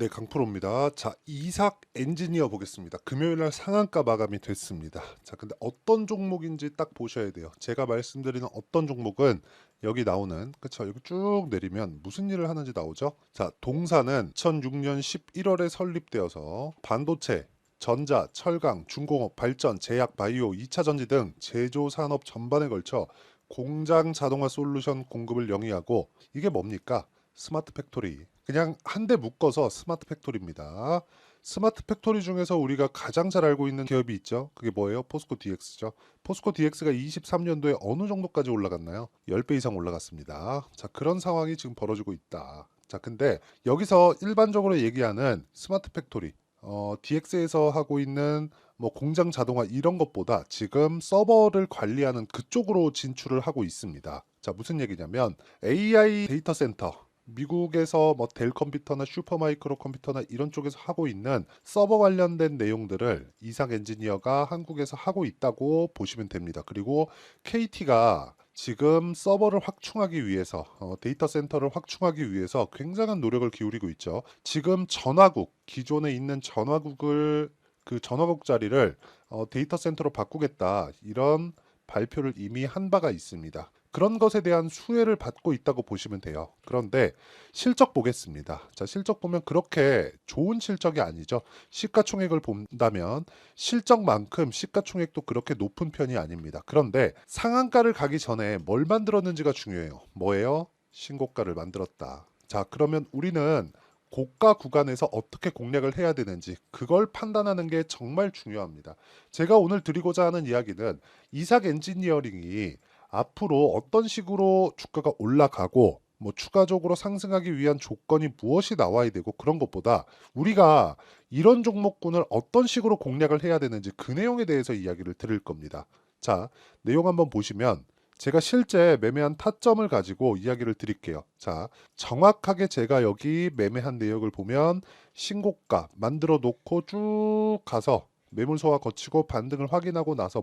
네, 강프로입니다. 자, 이삭 엔지니어 보겠습니다. 금요일 날 상한가 마감이 됐습니다. 자, 근데 어떤 종목인지 딱 보셔야 돼요. 제가 말씀드리는 어떤 종목은 여기 나오는, 그쵸? 여기 쭉 내리면 무슨 일을 하는지 나오죠? 자, 동사는 2006년 11월에 설립되어서 반도체, 전자, 철강, 중공업, 발전, 제약, 바이오, 2차 전지 등 제조 산업 전반에 걸쳐 공장 자동화 솔루션 공급을 영위하고, 이게 뭡니까? 스마트 팩토리. 그냥 한 대 묶어서 스마트 팩토리입니다. 스마트 팩토리 중에서 우리가 가장 잘 알고 있는 기업이 있죠. 그게 뭐예요? 포스코 DX죠. 포스코 DX가 23년도에 어느 정도까지 올라갔나요? 10배 이상 올라갔습니다. 자, 그런 상황이 지금 벌어지고 있다. 자, 근데 여기서 일반적으로 얘기하는 스마트 팩토리, DX에서 하고 있는 뭐 공장 자동화 이런 것보다 지금 서버를 관리하는 그쪽으로 진출을 하고 있습니다. 자, 무슨 얘기냐면 AI 데이터 센터, 미국에서 뭐 델 컴퓨터나 슈퍼마이크로 컴퓨터나 이런 쪽에서 하고 있는 서버 관련된 내용들을 이삭 엔지니어가 한국에서 하고 있다고 보시면 됩니다. 그리고 KT가 지금 서버를 확충하기 위해서, 데이터 센터를 확충하기 위해서 굉장한 노력을 기울이고 있죠. 지금 전화국, 기존에 있는 전화국을, 그 전화국 자리를 데이터 센터로 바꾸겠다, 이런 발표를 이미 한 바가 있습니다. 그런 것에 대한 수혜를 받고 있다고 보시면 돼요. 그런데 실적 보겠습니다. 자, 실적 보면 그렇게 좋은 실적이 아니죠. 시가총액을 본다면 실적만큼 시가총액도 그렇게 높은 편이 아닙니다. 그런데 상한가를 가기 전에 뭘 만들었는지가 중요해요. 뭐예요? 신고가를 만들었다. 자, 그러면 우리는 고가 구간에서 어떻게 공략을 해야 되는지 그걸 판단하는 게 정말 중요합니다. 제가 오늘 드리고자 하는 이야기는 이삭 엔지니어링이 앞으로 어떤 식으로 주가가 올라가고 뭐 추가적으로 상승하기 위한 조건이 무엇이 나와야 되고, 그런 것보다 우리가 이런 종목군을 어떤 식으로 공략을 해야 되는지 그 내용에 대해서 이야기를 드릴 겁니다. 자, 내용 한번 보시면 제가 실제 매매한 타점을 가지고 이야기를 드릴게요. 자, 정확하게 제가 여기 매매한 내역을 보면 신고가 만들어 놓고 쭉 가서 매물 소화 거치고 반등을 확인하고 나서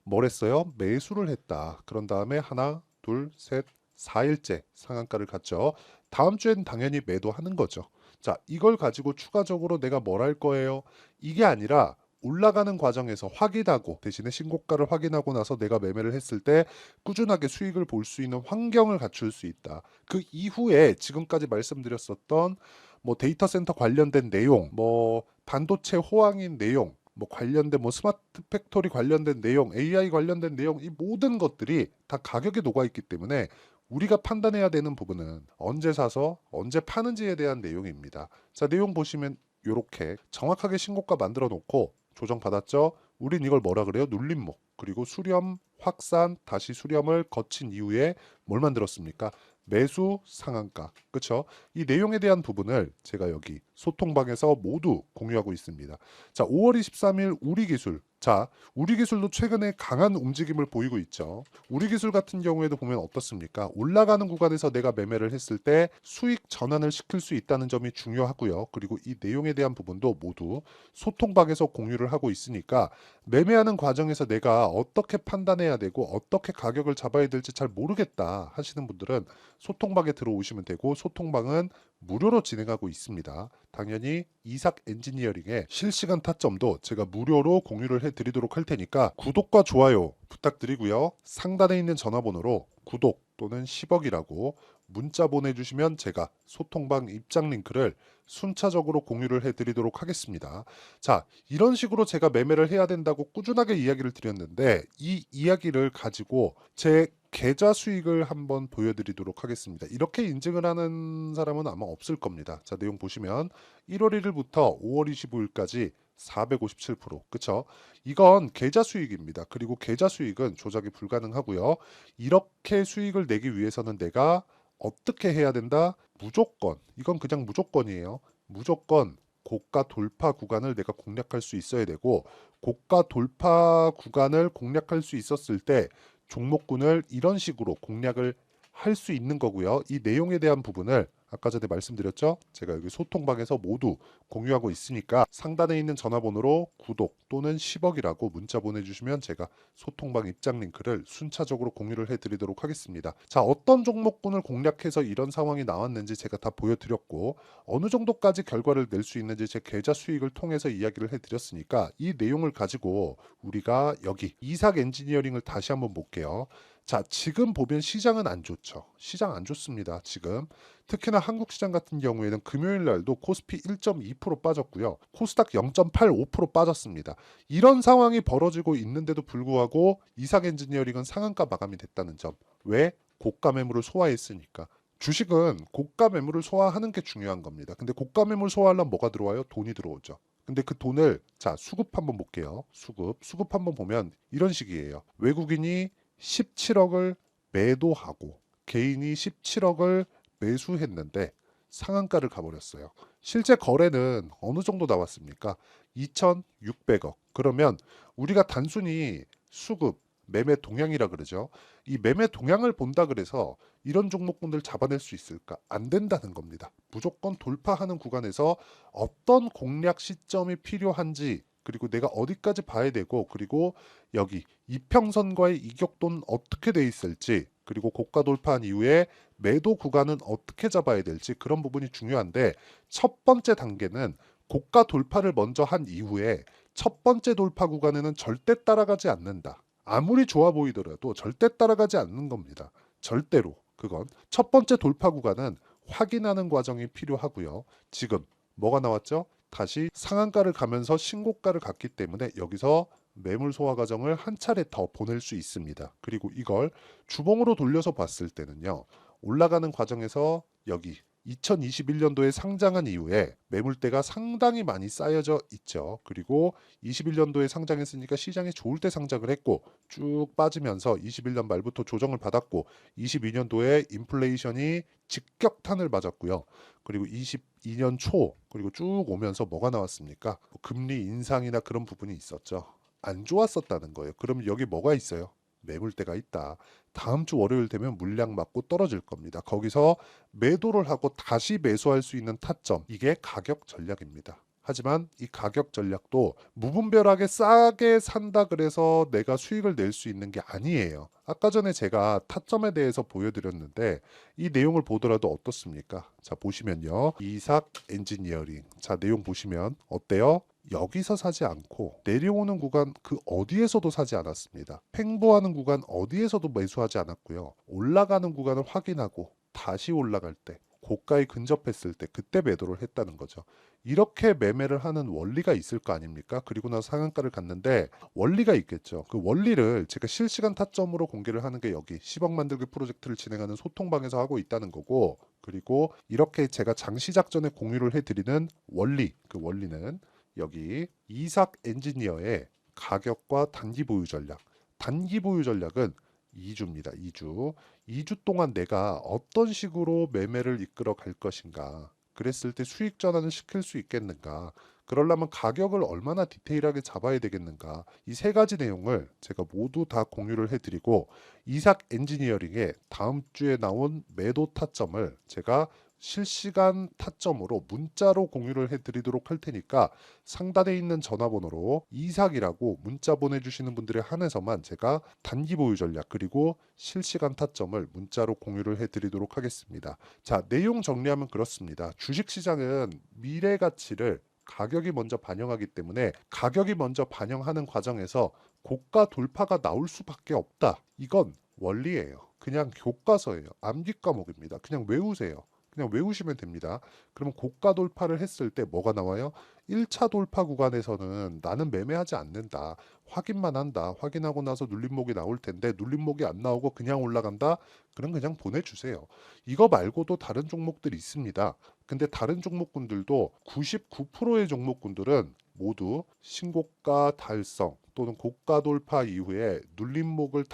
뭘 했어요? 매수를 했다. 그런 다음에 하나, 둘, 셋, 4일째 상한가를 갔죠. 다음 주엔 당연히 매도하는 거죠. 자, 이걸 가지고 추가적으로 내가 뭘 할 거예요? 이게 아니라 올라가는 과정에서 확인하고, 대신에 신고가를 확인하고 나서 내가 매매를 했을 때 꾸준하게 수익을 볼 수 있는 환경을 갖출 수 있다. 그 이후에 지금까지 말씀드렸었던 뭐 데이터 센터 관련된 내용, 뭐 반도체 호황인 내용, 뭐 관련된 뭐 스마트 팩토리 관련된 내용, AI 관련된 내용, 이 모든 것들이 다 가격에 녹아 있기 때문에 우리가 판단해야 되는 부분은 언제 사서 언제 파는지에 대한 내용입니다. 자, 내용 보시면 이렇게 정확하게 신고가 만들어 놓고 조정 받았죠? 우린 이걸 뭐라 그래요? 눌림목. 그리고 수렴, 확산, 다시 수렴을 거친 이후에 뭘 만들었습니까? 매수 상한가. 그쵸? 이 내용에 대한 부분을 제가 여기 소통방에서 모두 공유하고 있습니다. 자, 5월 23일 우리기술. 자, 우리기술도 최근에 강한 움직임을 보이고 있죠. 우리기술 같은 경우에도 보면 어떻습니까? 올라가는 구간에서 내가 매매를 했을 때 수익 전환을 시킬 수 있다는 점이 중요하고요. 그리고 이 내용에 대한 부분도 모두 소통방에서 공유를 하고 있으니까 매매하는 과정에서 내가 어떻게 판단해야 되고 어떻게 가격을 잡아야 될지 잘 모르겠다 하시는 분들은 소통방에 들어오시면 되고, 소통방은 무료로 진행하고 있습니다. 당연히 이삭 엔지니어링의 실시간 타점도 제가 무료로 공유를 해드리도록 할 테니까 구독과 좋아요 부탁드리고요. 상단에 있는 전화번호로 구독 또는 10억이라고 문자 보내주시면 제가 소통방 입장 링크를 순차적으로 공유를 해드리도록 하겠습니다. 자, 이런 식으로 제가 매매를 해야 된다고 꾸준하게 이야기를 드렸는데, 이 이야기를 가지고 제 계좌 수익을 한번 보여드리도록 하겠습니다. 이렇게 인증을 하는 사람은 아마 없을 겁니다. 자, 내용 보시면 1월 1일부터 5월 25일까지 457%, 그쵸? 이건 계좌 수익입니다. 그리고 계좌 수익은 조작이 불가능하고요. 이렇게 수익을 내기 위해서는 내가 어떻게 해야 된다? 무조건, 이건 그냥 무조건이에요. 무조건 고가 돌파 구간을 내가 공략할 수 있어야 되고, 고가 돌파 구간을 공략할 수 있었을 때 종목군을 이런 식으로 공략을 할 수 있는 거고요. 이 내용에 대한 부분을 아까 전에 말씀드렸죠? 제가 여기 소통방에서 모두 공유하고 있으니까 상단에 있는 전화번호로 구독 또는 10억이라고 문자 보내주시면 제가 소통방 입장 링크를 순차적으로 공유를 해드리도록 하겠습니다. 자, 어떤 종목군을 공략해서 이런 상황이 나왔는지 제가 다 보여드렸고 어느 정도까지 결과를 낼 수 있는지 제 계좌 수익을 통해서 이야기를 해드렸으니까 이 내용을 가지고 우리가 여기 이삭 엔지니어링을 다시 한번 볼게요. 자, 지금 보면 시장은 안 좋죠. 시장 안 좋습니다. 지금 특히나 한국 시장 같은 경우에는 금요일 날도 코스피 1.2% 빠졌고요. 코스닥 0.85% 빠졌습니다. 이런 상황이 벌어지고 있는데도 불구하고 이삭 엔지니어링은 상한가 마감이 됐다는 점. 왜? 고가 매물을 소화했으니까. 주식은 고가 매물을 소화하는 게 중요한 겁니다. 근데 고가 매물 소화하려면 뭐가 들어와요? 돈이 들어오죠. 근데 그 돈을 자, 수급 한번 볼게요. 수급 한번 보면 이런 식이에요. 외국인이 17억을 매도하고 개인이 17억을 매수했는데 상한가를 가버렸어요. 실제 거래는 어느 정도 나왔습니까? 2,600억. 그러면 우리가 단순히 수급, 매매 동향이라 그러죠. 이 매매 동향을 본다 그래서 이런 종목군들 잡아낼 수 있을까? 안 된다는 겁니다. 무조건 돌파하는 구간에서 어떤 공략 시점이 필요한지 그리고 내가 어디까지 봐야 되고 그리고 여기 이평선과의 이격도는 어떻게 돼 있을지 그리고 고가 돌파한 이후에 매도 구간은 어떻게 잡아야 될지 그런 부분이 중요한데 첫 번째 단계는 고가 돌파를 먼저 한 이후에 첫 번째 돌파 구간에는 절대 따라가지 않는다. 아무리 좋아 보이더라도 절대 따라가지 않는 겁니다. 절대로. 그건 첫 번째 돌파 구간은 확인하는 과정이 필요하고요. 지금 뭐가 나왔죠? 다시 상한가를 가면서 신고가를 갔기 때문에 여기서 매물 소화 과정을 한 차례 더 보낼 수 있습니다. 그리고 이걸 주봉으로 돌려서 봤을 때는요. 올라가는 과정에서 여기 2021년도에 상장한 이후에 매물대가 상당히 많이 쌓여져 있죠. 그리고 21년도에 상장했으니까 시장이 좋을 때 상장을 했고 쭉 빠지면서 21년 말부터 조정을 받았고 22년도에 인플레이션이 직격탄을 맞았고요. 그리고 22년 초 그리고 쭉 오면서 뭐가 나왔습니까? 금리 인상이나 그런 부분이 있었죠. 안 좋았었다는 거예요. 그럼 여기 뭐가 있어요? 매물대가 있다. 다음 주 월요일 되면 물량 맞고 떨어질 겁니다. 거기서 매도를 하고 다시 매수할 수 있는 타점. 이게 가격 전략입니다. 하지만 이 가격 전략도 무분별하게 싸게 산다 그래서 내가 수익을 낼 수 있는 게 아니에요. 아까 전에 제가 타점에 대해서 보여드렸는데 이 내용을 보더라도 어떻습니까? 자, 보시면요. 이삭 엔지니어링. 자, 내용 보시면 어때요? 여기서 사지 않고 내려오는 구간 그 어디에서도 사지 않았습니다. 횡보하는 구간 어디에서도 매수하지 않았고요. 올라가는 구간을 확인하고 다시 올라갈 때 고가에 근접했을 때 그때 매도를 했다는 거죠. 이렇게 매매를 하는 원리가 있을 거 아닙니까? 그리고 나서 상한가를 갔는데 원리가 있겠죠. 그 원리를 제가 실시간 타점으로 공개를 하는 게 여기 10억 만들기 프로젝트를 진행하는 소통방에서 하고 있다는 거고 그리고 이렇게 제가 장 시작 전에 공유를 해드리는 원리 그 원리는 여기 이삭 엔지니어의 가격과 단기 보유 전략. 단기 보유 전략은 2주입니다. 2주. 2주 동안 내가 어떤 식으로 매매를 이끌어 갈 것인가. 그랬을 때 수익 전환을 시킬 수 있겠는가. 그러려면 가격을 얼마나 디테일하게 잡아야 되겠는가. 이 세 가지 내용을 제가 모두 다 공유를 해드리고 이삭 엔지니어링의 다음 주에 나온 매도 타점을 제가 실시간 타점으로 문자로 공유를 해드리도록 할 테니까 상단에 있는 전화번호로 이삭이라고 문자 보내주시는 분들에 한해서만 제가 단기 보유 전략 그리고 실시간 타점을 문자로 공유를 해드리도록 하겠습니다. 자, 내용 정리하면 그렇습니다. 주식시장은 미래 가치를 가격이 먼저 반영하기 때문에 가격이 먼저 반영하는 과정에서 고가 돌파가 나올 수밖에 없다. 이건 원리예요. 그냥 교과서예요. 암기 과목입니다. 그냥 외우세요. 그냥 외우시면 됩니다. 그러면 고가 돌파를 했을 때 뭐가 나와요? 1차 돌파 구간에서는 나는 매매하지 않는다. 확인만 한다. 확인하고 나서 눌림목이 나올 텐데 눌림목이 안 나오고 그냥 올라간다? 그럼 그냥 보내주세요. 이거 말고도 다른 종목들이 있습니다. 근데 다른 종목군들도 99%의 종목군들은 모두 신고가 달성 또는 고가 돌파 이후에 눌림목을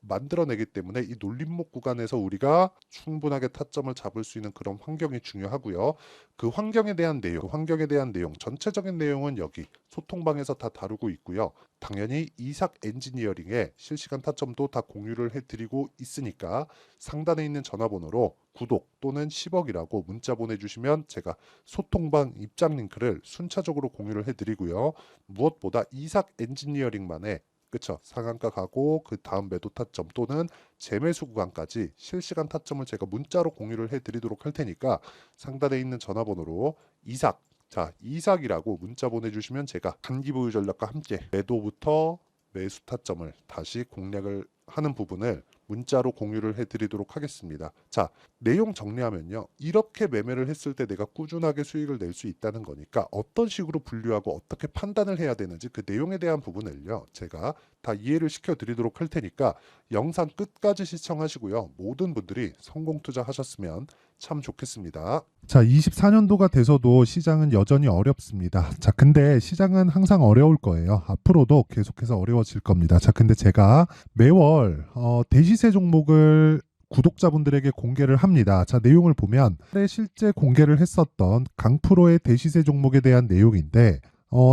만들어내기 때문에 이 눌림목 구간에서 우리가 충분하게 타점을 잡을 수 있는 그런 환경이 중요하고요. 그 환경에 대한 내용, 전체적인 내용은 여기 소통방에서 다 다루고 있고요. 당연히 이삭 엔지니어링의 실시간 타점도 다 공유를 해드리고 있으니까 상단에 있는 전화번호로 구독 또는 10억이라고 문자 보내주시면 제가 소통방 입장 링크를 순차적으로 공유를 해드리고요. 무엇보다 이삭 엔지니어링만의 그쵸 상한가 가고 그 다음 매도 타점 또는 재매수 구간까지 실시간 타점을 제가 문자로 공유를 해드리도록 할 테니까 상단에 있는 전화번호로 이삭 이삭이라고 문자 보내주시면 제가 단기 보유 전략과 함께 매도부터 매수 타점을 다시 공략을 하는 부분을 문자로 공유를 해드리도록 하겠습니다. 자, 내용 정리하면요. 이렇게 매매를 했을 때 내가 꾸준하게 수익을 낼 수 있다는 거니까 어떤 식으로 분류하고 어떻게 판단을 해야 되는지 그 내용에 대한 부분을요. 제가 다 이해를 시켜드리도록 할 테니까 영상 끝까지 시청하시고요. 모든 분들이 성공 투자하셨으면 참 좋겠습니다. 자, 24년도가 돼서도 시장은 여전히 어렵습니다. 자, 근데 시장은 항상 어려울 거예요. 앞으로도 계속해서 어려워질 겁니다. 자, 근데 제가 매월 대시세 종목을 구독자분들에게 공개를 합니다. 자, 내용을 보면 실제 공개를 했었던 강프로의 대시세 종목에 대한 내용인데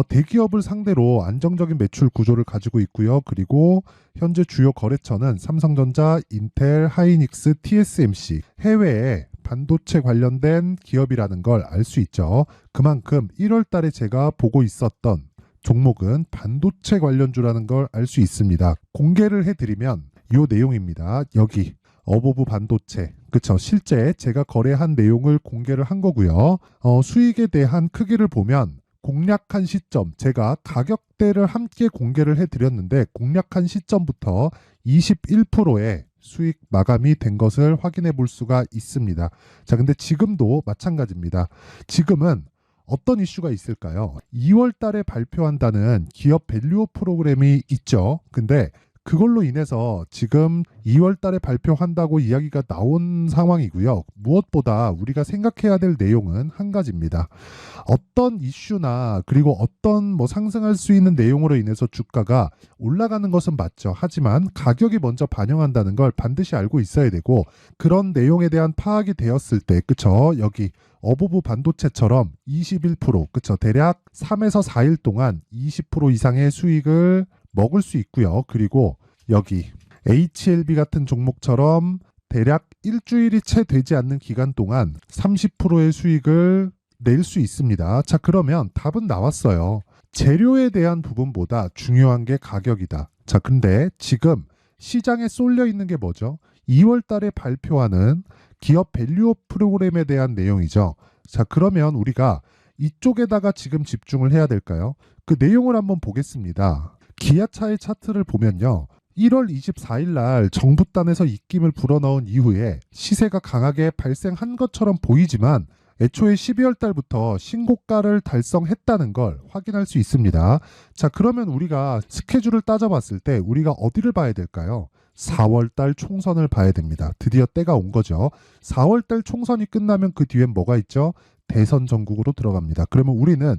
대기업을 상대로 안정적인 매출 구조를 가지고 있고요. 그리고 현재 주요 거래처는 삼성전자, 인텔, 하이닉스, TSMC, 해외에 반도체 관련된 기업이라는 걸 알 수 있죠. 그만큼 1월 달에 제가 보고 있었던 종목은 반도체 관련주라는 걸 알 수 있습니다. 공개를 해드리면 이 내용입니다. 여기 어보브 반도체, 그쵸? 실제 제가 거래한 내용을 공개를 한 거고요. 수익에 대한 크기를 보면 공략한 시점, 제가 가격대를 함께 공개를 해드렸는데 공략한 시점부터 21%의 수익 마감이 된 것을 확인해 볼 수가 있습니다. 자, 근데 지금도 마찬가지입니다. 지금은 어떤 이슈가 있을까요? 2월 달에 발표한다는 기업 밸류업 프로그램이 있죠. 근데 그걸로 인해서 지금 2월 달에 발표한다고 이야기가 나온 상황이고요. 무엇보다 우리가 생각해야 될 내용은 한 가지입니다. 어떤 이슈나 그리고 어떤 상승할 수 있는 내용으로 인해서 주가가 올라가는 것은 맞죠. 하지만 가격이 먼저 반영한다는 걸 반드시 알고 있어야 되고 그런 내용에 대한 파악이 되었을 때 그쵸? 여기 어보브 반도체처럼 21% 그쵸? 대략 3에서 4일 동안 20% 이상의 수익을 먹을 수 있고요. 그리고 여기 HLB 같은 종목처럼 대략 일주일이 채 되지 않는 기간 동안 30%의 수익을 낼 수 있습니다. 자, 그러면 답은 나왔어요. 재료에 대한 부분보다 중요한 게 가격이다. 자, 근데 지금 시장에 쏠려 있는 게 뭐죠? 2월 달에 발표하는 기업 밸류업 프로그램에 대한 내용이죠. 자, 그러면 우리가 이쪽에다가 지금 집중을 해야 될까요? 그 내용을 한번 보겠습니다. 기아차의 차트를 보면요. 1월 24일 날 정부단에서 입김을 불어넣은 이후에 시세가 강하게 발생한 것처럼 보이지만 애초에 12월 달부터 신고가를 달성했다는 걸 확인할 수 있습니다. 자, 그러면 우리가 스케줄을 따져봤을 때 우리가 어디를 봐야 될까요? 4월 달 총선을 봐야 됩니다. 드디어 때가 온 거죠. 4월 달 총선이 끝나면 그 뒤엔 뭐가 있죠? 대선 전국으로 들어갑니다. 그러면 우리는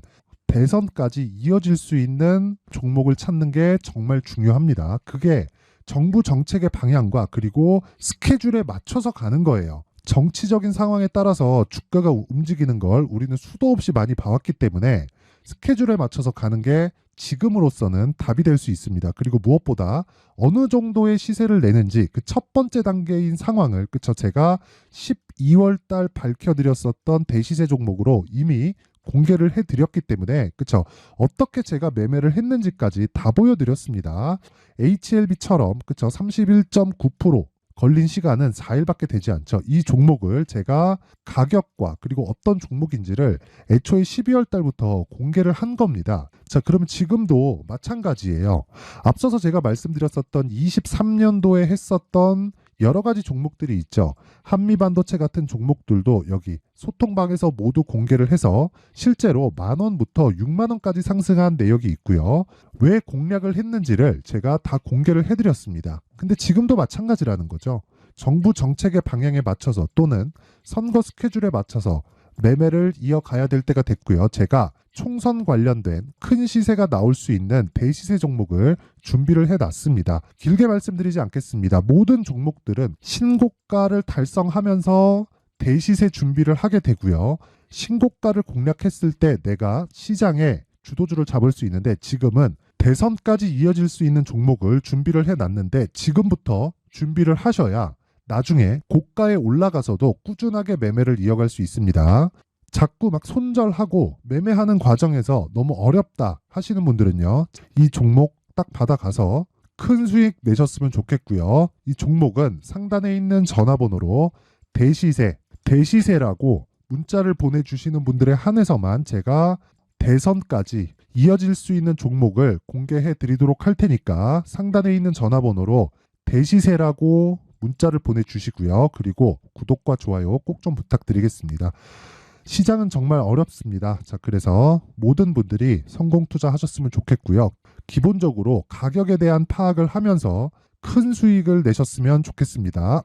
대선까지 이어질 수 있는 종목을 찾는 게 정말 중요합니다. 그게 정부 정책의 방향과 그리고 스케줄에 맞춰서 가는 거예요. 정치적인 상황에 따라서 주가가 움직이는 걸 우리는 수도 없이 많이 봐왔기 때문에 스케줄에 맞춰서 가는 게 지금으로서는 답이 될 수 있습니다. 그리고 무엇보다 어느 정도의 시세를 내는지 그 첫 번째 단계인 상황을 그쵸 제가 12월 달 밝혀드렸었던 대시세 종목으로 이미 공개를 해드렸기 때문에 그쵸 어떻게 제가 매매를 했는지까지 다 보여드렸습니다. HLB처럼 그쵸 31.9% 걸린 시간은 4일밖에 되지 않죠. 이 종목을 제가 가격과 그리고 어떤 종목인지를 애초에 12월 달부터 공개를 한 겁니다. 자, 그러면 지금도 마찬가지예요. 앞서서 제가 말씀드렸었던 23년도에 했었던 여러 가지 종목들이 있죠. 한미반도체 같은 종목들도 여기 소통방에서 모두 공개를 해서 실제로 10,000원부터 60,000원까지 상승한 내역이 있고요. 왜 공략을 했는지를 제가 다 공개를 해드렸습니다. 근데 지금도 마찬가지라는 거죠. 정부 정책의 방향에 맞춰서 또는 선거 스케줄에 맞춰서 매매를 이어가야 될 때가 됐고요. 제가 총선 관련된 큰 시세가 나올 수 있는 대시세 종목을 준비를 해놨습니다. 길게 말씀드리지 않겠습니다. 모든 종목들은 신고가를 달성하면서 대시세 준비를 하게 되고요. 신고가를 공략했을 때 내가 시장에 주도주를 잡을 수 있는데 지금은 대선까지 이어질 수 있는 종목을 준비를 해놨는데 지금부터 준비를 하셔야 나중에 고가에 올라가서도 꾸준하게 매매를 이어갈 수 있습니다. 자꾸 막 손절하고 매매하는 과정에서 너무 어렵다 하시는 분들은요, 이 종목 딱 받아가서 큰 수익 내셨으면 좋겠고요. 이 종목은 상단에 있는 전화번호로 대시세라고 문자를 보내주시는 분들에 한해서만 제가 대선까지 이어질 수 있는 종목을 공개해 드리도록 할 테니까 상단에 있는 전화번호로 대시세라고 문자를 보내주시고요. 그리고 구독과 좋아요 꼭 좀 부탁드리겠습니다. 시장은 정말 어렵습니다. 자, 그래서 모든 분들이 성공 투자하셨으면 좋겠고요. 기본적으로 가격에 대한 파악을 하면서 큰 수익을 내셨으면 좋겠습니다.